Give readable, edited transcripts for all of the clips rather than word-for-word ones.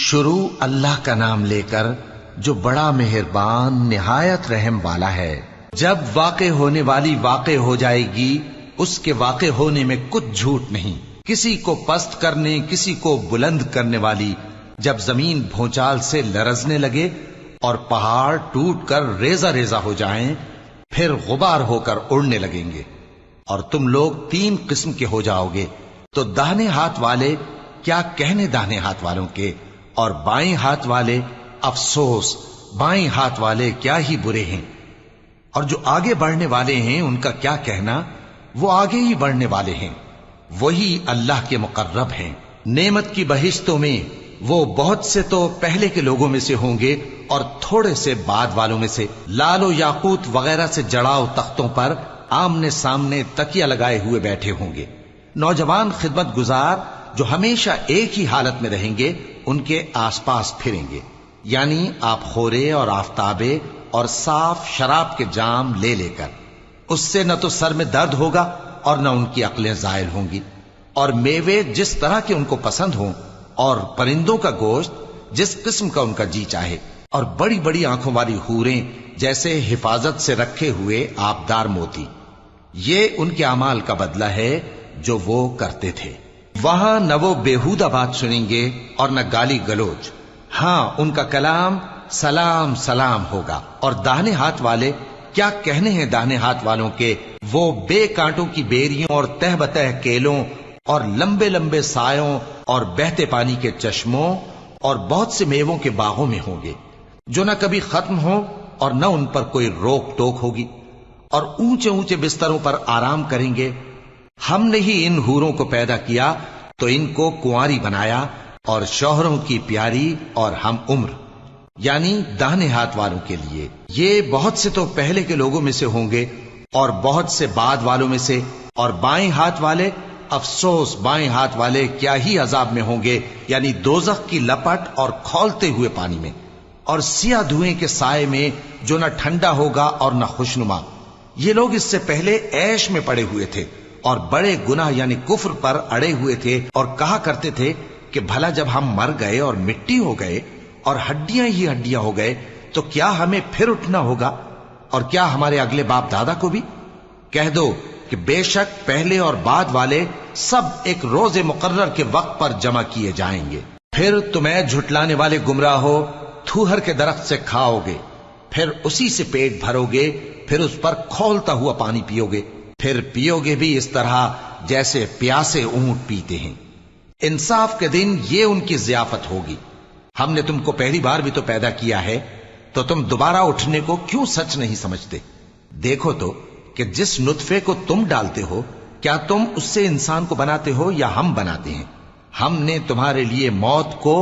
شروع اللہ کا نام لے کر جو بڑا مہربان نہایت رحم والا ہے۔ جب واقع ہونے والی واقع ہو جائے گی، اس کے واقع ہونے میں کچھ جھوٹ نہیں، کسی کو پست کرنے کسی کو بلند کرنے والی۔ جب زمین بھونچال سے لرزنے لگے اور پہاڑ ٹوٹ کر ریزہ ریزہ ہو جائیں، پھر غبار ہو کر اڑنے لگیں گے، اور تم لوگ 3 قسم کے ہو جاؤ گے، تو داہنے ہاتھ والے کیا کہنے داہنے ہاتھ والوں کے، اور بائیں ہاتھ والے افسوس، بائیں ہاتھ والے کیا ہی برے ہیں، اور جو آگے بڑھنے والے ہیں ان کا کیا کہنا، وہ آگے ہی بڑھنے والے ہیں، وہی اللہ کے مقرب ہیں۔ نعمت کی بہشتوں میں وہ بہت سے تو پہلے کے لوگوں میں سے ہوں گے اور تھوڑے سے بعد والوں میں سے، لال و یاقوت وغیرہ سے جڑاؤ تختوں پر آمنے سامنے تکیہ لگائے ہوئے بیٹھے ہوں گے۔ نوجوان خدمت گزار جو ہمیشہ ایک ہی حالت میں رہیں گے ان کے آس پاس پھریں گے، یعنی آپ خورے اور آفتابے اور صاف شراب کے جام لے لے کر۔ اس سے نہ تو سر میں درد ہوگا اور نہ ان کی عقلیں زائل ہوں گی، اور میوے جس طرح کے ان کو پسند ہوں، اور پرندوں کا گوشت جس قسم کا ان کا جی چاہے، اور بڑی بڑی آنکھوں والی حوریں جیسے حفاظت سے رکھے ہوئے آبدار موتی۔ یہ ان کے اعمال کا بدلہ ہے جو وہ کرتے تھے۔ وہاں نہ وہ بیہودہ بات سنیں گے اور نہ گالی گلوچ، ہاں ان کا کلام سلام سلام ہوگا۔ اور داہنے ہاتھ والے کیا کہنے ہیں داہنے ہاتھ والوں کے، وہ بے کانٹوں کی بیریوں اور تہ بتہ کیلوں اور لمبے لمبے سایوں اور بہتے پانی کے چشموں اور بہت سے میووں کے باغوں میں ہوں گے، جو نہ کبھی ختم ہوں اور نہ ان پر کوئی روک ٹوک ہوگی، اور اونچے اونچے بستروں پر آرام کریں گے۔ ہم نے ہی ان حوروں کو پیدا کیا تو ان کو کنواری بنایا، اور شوہروں کی پیاری اور ہم عمر، یعنی داہنے ہاتھ والوں کے لیے۔ یہ بہت سے تو پہلے کے لوگوں میں سے ہوں گے اور بہت سے بعد والوں میں سے، اور بائیں ہاتھ والے افسوس، بائیں ہاتھ والے کیا ہی عذاب میں ہوں گے، یعنی دوزخ کی لپٹ اور کھولتے ہوئے پانی میں، اور سیاہ دھوئیں کے سائے میں جو نہ ٹھنڈا ہوگا اور نہ خوشنما۔ یہ لوگ اس سے پہلے عیش میں پڑے ہوئے تھے اور بڑے گناہ یعنی کفر پر اڑے ہوئے تھے، اور کہا کرتے تھے کہ بھلا جب ہم مر گئے اور مٹی ہو گئے اور ہڈیاں ہی ہڈیاں ہو گئے تو کیا ہمیں پھر اٹھنا ہوگا، اور کیا ہمارے اگلے باپ دادا کو بھی؟ کہہ دو کہ بے شک پہلے اور بعد والے سب ایک روز مقرر کے وقت پر جمع کیے جائیں گے۔ پھر تمہیں جھٹلانے والے گمراہ ہو، تھوہر کے درخت سے کھاؤ گے، پھر اسی سے پیٹ بھرو گے، پھر اس پر کھولتا ہوا پانی پیو گے، پھر پیو گے بھی اس طرح جیسے پیاسے اونٹ پیتے ہیں۔ انصاف کے دن یہ ان کی ضیافت ہوگی۔ ہم نے تم کو پہلی بار بھی تو پیدا کیا ہے، تو تم دوبارہ اٹھنے کو کیوں سچ نہیں سمجھتے؟ دیکھو تو کہ جس نطفے کو تم ڈالتے ہو، کیا تم اس سے انسان کو بناتے ہو یا ہم بناتے ہیں؟ ہم نے تمہارے لیے موت کو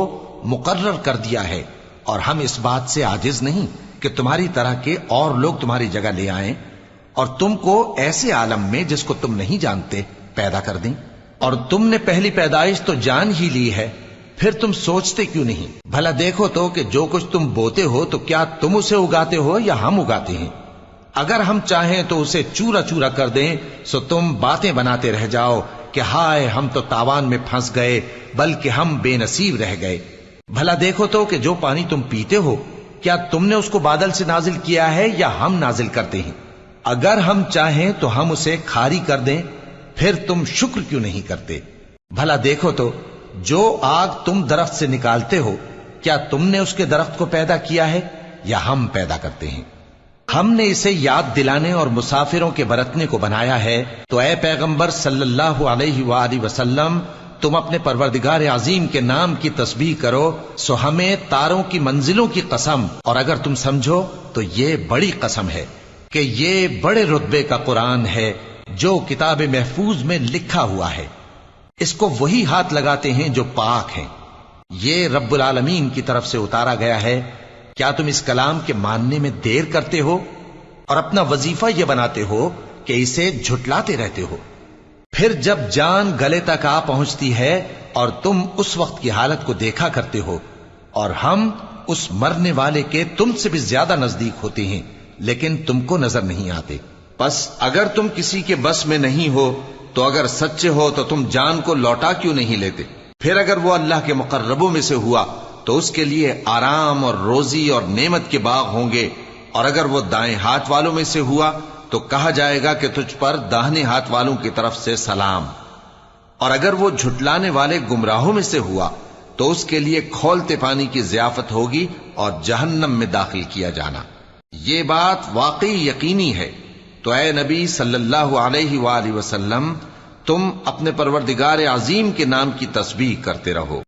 مقرر کر دیا ہے، اور ہم اس بات سے عاجز نہیں کہ تمہاری طرح کے اور لوگ تمہاری جگہ لے آئیں اور تم کو ایسے عالم میں جس کو تم نہیں جانتے پیدا کر دیں۔ اور تم نے پہلی پیدائش تو جان ہی لی ہے، پھر تم سوچتے کیوں نہیں؟ بھلا دیکھو تو کہ جو کچھ تم بوتے ہو تو کیا تم اسے اگاتے ہو یا ہم اگاتے ہیں؟ اگر ہم چاہیں تو اسے چورا چورا کر دیں، سو تم باتیں بناتے رہ جاؤ کہ ہائے ہم تو تاوان میں پھنس گئے، بلکہ ہم بے نصیب رہ گئے۔ بھلا دیکھو تو کہ جو پانی تم پیتے ہو، کیا تم نے اس کو بادل سے نازل کیا ہے یا ہم نازل کرتے ہیں؟ اگر ہم چاہیں تو ہم اسے کھاری کر دیں، پھر تم شکر کیوں نہیں کرتے؟ بھلا دیکھو تو جو آگ تم درخت سے نکالتے ہو، کیا تم نے اس کے درخت کو پیدا کیا ہے یا ہم پیدا کرتے ہیں؟ ہم نے اسے یاد دلانے اور مسافروں کے برتنے کو بنایا ہے، تو اے پیغمبر صلی اللہ علیہ وآلہ وسلم، تم اپنے پروردگار عظیم کے نام کی تسبیح کرو، سو ہمیں تاروں کی منزلوں کی قسم، اور اگر تم سمجھو تو یہ بڑی قسم ہے کہ یہ بڑے رتبے کا قرآن ہے جو کتاب محفوظ میں لکھا ہوا ہے۔ اس کو وہی ہاتھ لگاتے ہیں جو پاک ہیں، یہ رب العالمین کی طرف سے اتارا گیا ہے۔ کیا تم اس کلام کے ماننے میں دیر کرتے ہو اور اپنا وظیفہ یہ بناتے ہو کہ اسے جھٹلاتے رہتے ہو؟ پھر جب جان گلے تک آ پہنچتی ہے اور تم اس وقت کی حالت کو دیکھا کرتے ہو، اور ہم اس مرنے والے کے تم سے بھی زیادہ نزدیک ہوتے ہیں، لیکن تم کو نظر نہیں آتے۔ پس اگر تم کسی کے بس میں نہیں ہو تو اگر سچے ہو تو تم جان کو لوٹا کیوں نہیں لیتے؟ پھر اگر وہ اللہ کے مقربوں میں سے ہوا تو اس کے لیے آرام اور روزی اور نعمت کے باغ ہوں گے، اور اگر وہ دائیں ہاتھ والوں میں سے ہوا تو کہا جائے گا کہ تجھ پر داہنے ہاتھ والوں کی طرف سے سلام، اور اگر وہ جھٹلانے والے گمراہوں میں سے ہوا تو اس کے لیے کھولتے پانی کی ضیافت ہوگی اور جہنم میں داخل کیا جانا۔ یہ بات واقعی یقینی ہے، تو اے نبی صلی اللہ علیہ وآلہ وسلم، تم اپنے پروردگار عظیم کے نام کی تسبیح کرتے رہو۔